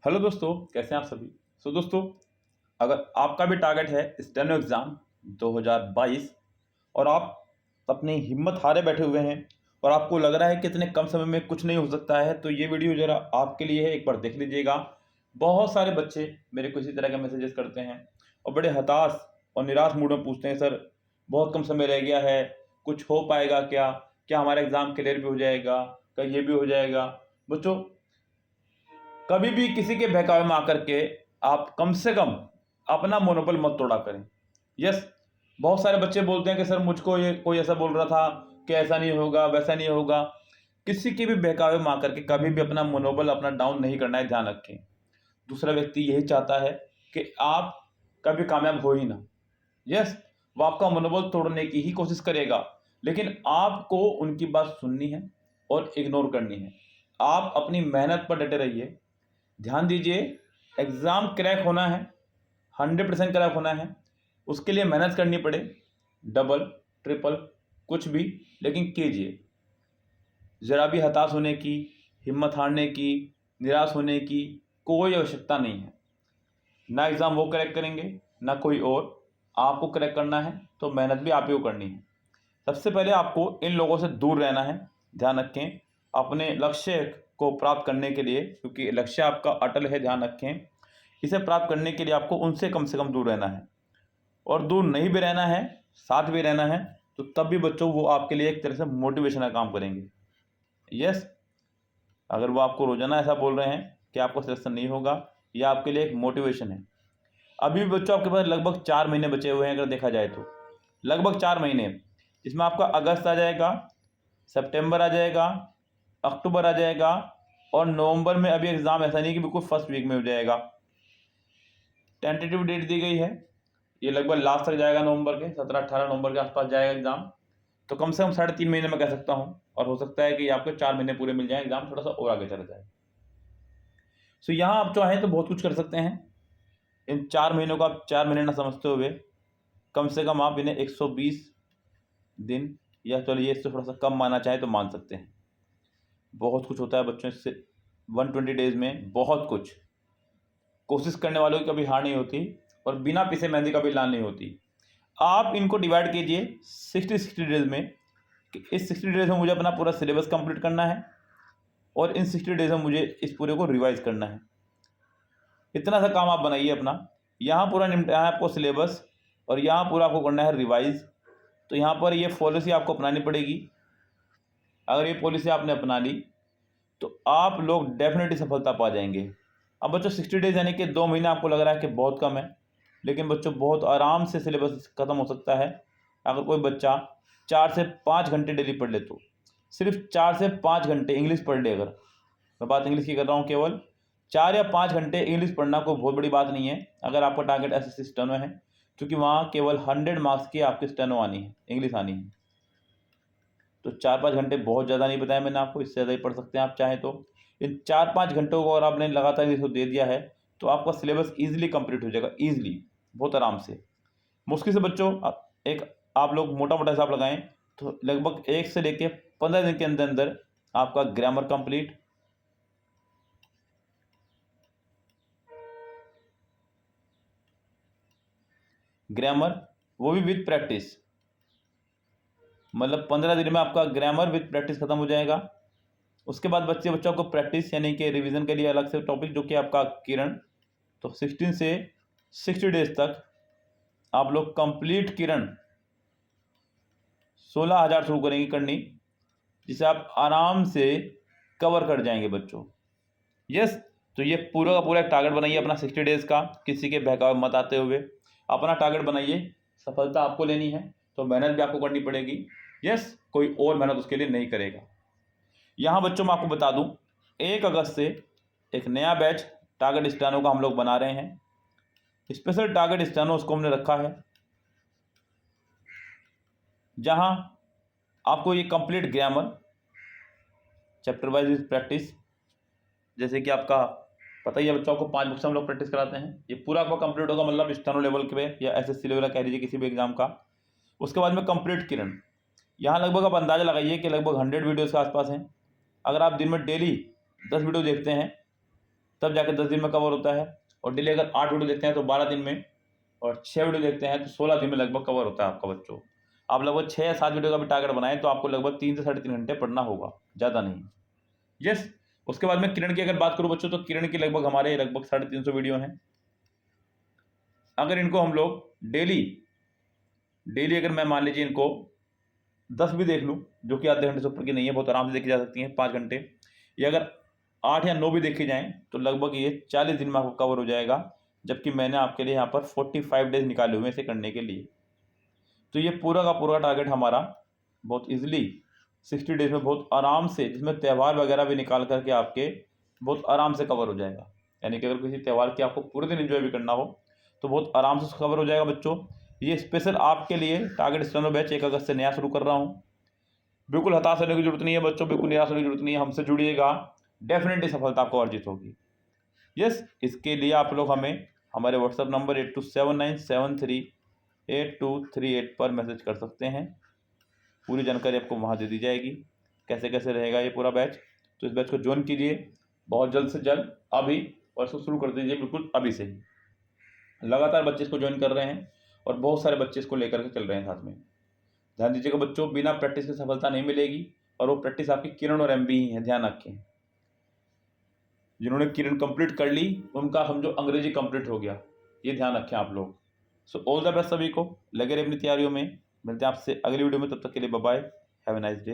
Hello दोस्तों, कैसे हैं आप सभी। दोस्तों, अगर आपका भी टारगेट है स्टेनो एग्ज़ाम 2022 और आप अपनी हिम्मत हारे बैठे हुए हैं और आपको लग रहा है कि इतने कम समय में कुछ नहीं हो सकता है, तो ये वीडियो ज़रा आपके लिए है, एक बार देख लीजिएगा। बहुत सारे बच्चे मेरे को इसी तरह के मैसेजेस करते हैं और बड़े हताश और निराश मूड में पूछते हैं, सर बहुत कम समय रह गया है, कुछ हो पाएगा क्या? क्या हमारा एग्ज़ाम क्लियर भी हो जाएगा? क्या ये भी हो जाएगा? बच्चों, कभी भी किसी के बहकावे में आकर के आप कम से कम अपना मनोबल मत तोड़ा करें। यस, बहुत सारे बच्चे बोलते हैं कि सर मुझको ये कोई ऐसा बोल रहा था कि ऐसा नहीं होगा, वैसा नहीं होगा। किसी के भी बहकावे में आकर के कभी भी अपना मनोबल अपना डाउन नहीं करना है, ध्यान रखें। दूसरा व्यक्ति यही चाहता है कि आप कभी कामयाब हो ही ना। यस, वो आपका मनोबल तोड़ने की ही कोशिश करेगा, लेकिन आपको उनकी बात सुननी है और इग्नोर करनी है। आप अपनी मेहनत पर डटे रहिए। ध्यान दीजिए, एग्ज़ाम क्रैक होना है, 100% क्रैक होना है, उसके लिए मेहनत करनी पड़े, डबल ट्रिपल कुछ भी, लेकिन कीजिए। ज़रा भी हताश होने की, हिम्मत हारने की, निराश होने की कोई आवश्यकता नहीं है। ना एग्ज़ाम वो क्रैक करेंगे, ना कोई और। आपको क्रैक करना है तो मेहनत भी आप ही को करनी है। सबसे पहले आपको इन लोगों से दूर रहना है। ध्यान रखें, अपने लक्ष्य को प्राप्त करने के लिए, क्योंकि लक्ष्य आपका अटल है, ध्यान रखें, इसे प्राप्त करने के लिए आपको उनसे कम से कम दूर रहना है। और दूर नहीं भी रहना है, साथ भी रहना है, तो तब भी बच्चों वो आपके लिए एक तरह से मोटिवेशन का काम करेंगे। यस, अगर वो आपको रोजाना ऐसा बोल रहे हैं कि आपको सिलेक्शन नहीं होगा, यह आपके लिए एक मोटिवेशन है। अभी भी बच्चों आपके पास लगभग 4 महीने बचे हुए हैं, अगर देखा जाए तो लगभग 4 महीने, इसमें आपका अगस्त आ जाएगा, सितंबर आ जाएगा, अक्टूबर आ जाएगा और नवंबर में अभी एग्ज़ाम ऐसा नहीं कि बिल्कुल फर्स्ट वीक में हो जाएगा। टेंटेटिव डेट दी गई है, ये लगभग लास्ट तक जाएगा, नवंबर के 17-18 नवंबर के आसपास जाएगा एग्ज़ाम। तो कम से कम 3.5 महीने में कह सकता हूँ, और हो सकता है कि आपको 4 महीने पूरे मिल जाए, एग्ज़ाम थोड़ा सा और आगे चला जाए। सो यहाँ आप चाहें तो बहुत कुछ कर सकते हैं। इन 4 महीनों को आप 4 महीने ना समझते हुए कम से कम आप इन्हें 120 दिन, या चलिए इससे थोड़ा सा कम मानना चाहें तो मान सकते हैं। बहुत कुछ होता है बच्चों, इससे 120 डेज़ में बहुत कुछ। कोशिश करने वालों की कभी हार नहीं होती और बिना पीसे मेहंदी कभी लाल नहीं होती। आप इनको डिवाइड कीजिए 60 डेज़ में, कि इस 60 डेज़ में मुझे अपना पूरा सिलेबस कंप्लीट करना है और इन 60 डेज़ में मुझे इस पूरे को रिवाइज करना है। इतना सा काम आप बनाइए अपना। यहाँ पूरा निपटाना है आपको सिलेबस और यहाँ पूरा आपको करना है रिवाइज। तो यहाँ पर ये पॉलिसी आपको अपनानी पड़ेगी। अगर ये पॉलिसी आपने अपना ली तो आप लोग डेफिनेटली सफलता पा जाएंगे। अब बच्चों 60 डेज़ यानी कि 2 महीना आपको लग रहा है कि बहुत कम है, लेकिन बच्चों बहुत आराम से सिलेबस ख़त्म हो सकता है। अगर कोई बच्चा 4 से 5 घंटे डेली पढ़ ले, तो सिर्फ 4 से 5 घंटे इंग्लिश पढ़ ले, अगर मैं बात इंग्लिश की कर रहा हूँ, केवल 4 या 5 घंटे इंग्लिश पढ़ना कोई बहुत बड़ी बात नहीं है। अगर आपका टारगेट एसएससी स्टेनो है, क्योंकि वहाँ केवल 100 मार्क्स की आपकी स्टेनो आनी है, इंग्लिश आनी है। तो 4-5 घंटे बहुत ज़्यादा नहीं बताया मैंने आपको, इससे ज़्यादा ही पढ़ सकते हैं आप चाहें तो। इन 4-5 घंटों को अगर आपने लगातार इसको दे दिया है तो आपका सिलेबस ईजिली कंप्लीट हो जाएगा, ईजिली, बहुत आराम से। मुश्किल से बच्चों एक आप लोग मोटा मोटा हिसाब लगाएं तो लगभग 1 से लेके 15 दिन के अंदर अंदर आपका ग्रामर कंप्लीट, ग्रामर वो भी विद प्रैक्टिस, मतलब 15 दिन में आपका ग्रामर विद प्रैक्टिस खत्म हो जाएगा। उसके बाद बच्चों को प्रैक्टिस यानी कि रिवीजन के लिए अलग से टॉपिक, जो कि आपका किरण। तो 16 से 60 डेज तक आप लोग कंप्लीट किरण 16,000 शुरू करेंगे करनी, जिसे आप आराम से कवर कर जाएंगे बच्चों। यस, तो ये पूरा का पूरा एक टारगेट बनाइए अपना 60 डेज़ का, किसी के बहकावे मत आते हुए अपना टारगेट बनाइए। सफलता आपको लेनी है तो मेहनत भी आपको करनी पड़ेगी। यस, कोई और मेहनत उसके लिए नहीं करेगा। यहाँ बच्चों मैं आपको बता दूं, 1 अगस्त से एक नया बैच टारगेट स्टेनो का हम लोग बना रहे हैं। स्पेशल टारगेट स्टेनो उसको हमने रखा है, जहाँ आपको ये complete grammar chapter wise with practice, जैसे कि आपका पता ही है बच्चों को 5 बुक से हम लोग प्रैक्टिस कराते हैं, ये पूरा आपका कंप्लीट होगा, मतलब स्टेनो लेवल के या एसएससी लेवल कह लीजिए किसी भी एग्जाम का। उसके बाद में कंप्लीट किरण, यहाँ लगभग आप अंदाजा लगाइए कि लगभग 100 वीडियोज़ के आसपास हैं। अगर आप दिन में डेली 10 वीडियो देखते हैं तब जाके 10 दिन में कवर होता है। और डेली अगर 8 वीडियो देखते हैं तो 12 दिन में, और 6 वीडियो देखते हैं तो 16 दिन में लगभग कवर होता है आपका बच्चों। आप लगभग 6 या 7 वीडियो का भी टारगेट बनाएं तो आपको लगभग 3 से 3.5 घंटे पढ़ना होगा, ज़्यादा नहीं। यस। उसके बाद में किरण की अगर बात करूँ बच्चों, तो किरण की लगभग हमारे 350 वीडियो हैं। अगर इनको हम लोग डेली अगर मैं मान लीजिए इनको 10 भी देख लूँ, जो कि आधे घंटे से ऊपर की नहीं है, बहुत आराम से देखी जा सकती हैं 5 घंटे, या अगर 8 या 9 भी देखी जाएँ तो लगभग ये 40 दिन में आपको कवर हो जाएगा। जबकि मैंने आपके लिए यहाँ पर 45 डेज निकाले हुए हैं इसे करने के लिए। तो ये पूरा का पूरा टारगेट हमारा बहुत ईजिली 60 डेज में बहुत आराम से, जिसमें त्यौहार वगैरह भी निकाल करके आपके बहुत आराम से कवर हो जाएगा। यानी कि अगर किसी त्यौहार की आपको पूरे दिन एंजॉय भी करना हो तो बहुत आराम से कवर हो जाएगा बच्चों। ये स्पेशल आपके लिए टारगेट स्टेनो बैच 1 अगस्त से नया शुरू कर रहा हूँ। बिल्कुल हताश होने की जरूरत नहीं है बच्चों, बिल्कुल निराश होने की जरूरत नहीं है। हमसे जुड़िएगा, डेफिनेटली सफलता आपको अर्जित होगी। यस, इसके लिए आप लोग हमें हमारे व्हाट्सएप नंबर 8279738238 पर मैसेज कर सकते हैं। पूरी जानकारी आपको वहाँ दे दी जाएगी, कैसे कैसे रहेगा ये पूरा बैच। तो इस बैच को ज्वाइन कीजिए बहुत जल्द से जल्द अभी, और इसको शुरू कर दीजिए बिल्कुल अभी से ही। लगातार बच्चे इसको ज्वाइन कर रहे हैं और बहुत सारे बच्चे इसको लेकर के चल रहे हैं साथ में। ध्यान दीजिएगा बच्चों, बिना प्रैक्टिस के सफलता नहीं मिलेगी, और वो प्रैक्टिस आपकी किरण और MB ही है, ध्यान रखें। जिन्होंने किरण कंप्लीट कर ली उनका समझो अंग्रेजी कंप्लीट हो गया, ये ध्यान रखें आप लोग। सो ऑल द बेस्ट सभी को, लगे रहे अपनी तैयारियों में। मिलते हैं आपसे अगली वीडियो में, तब तक के लिए bye bye, have a nice day.